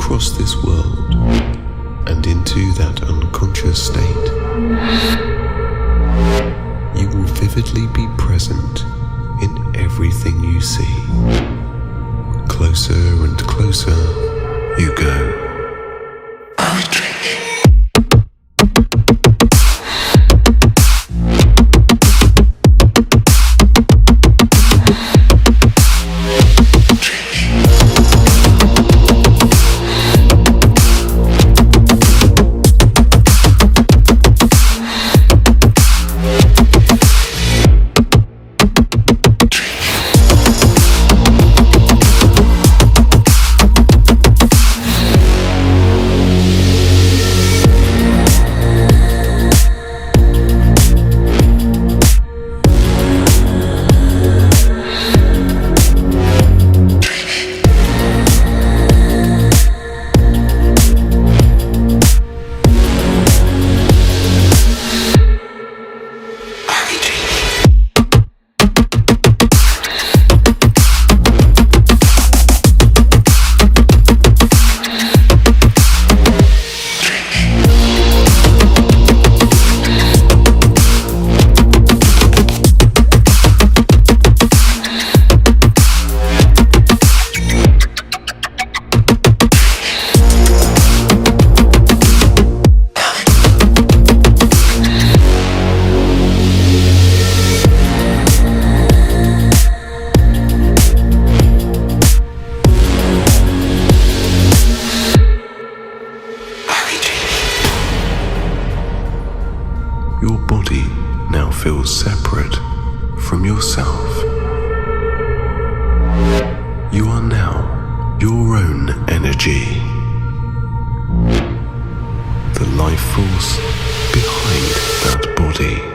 across this world and into that unconscious state, you will vividly be present in everything you see. Closer and closer you go. Your body now feels separate from yourself. You are now your own energy, the life force behind that body.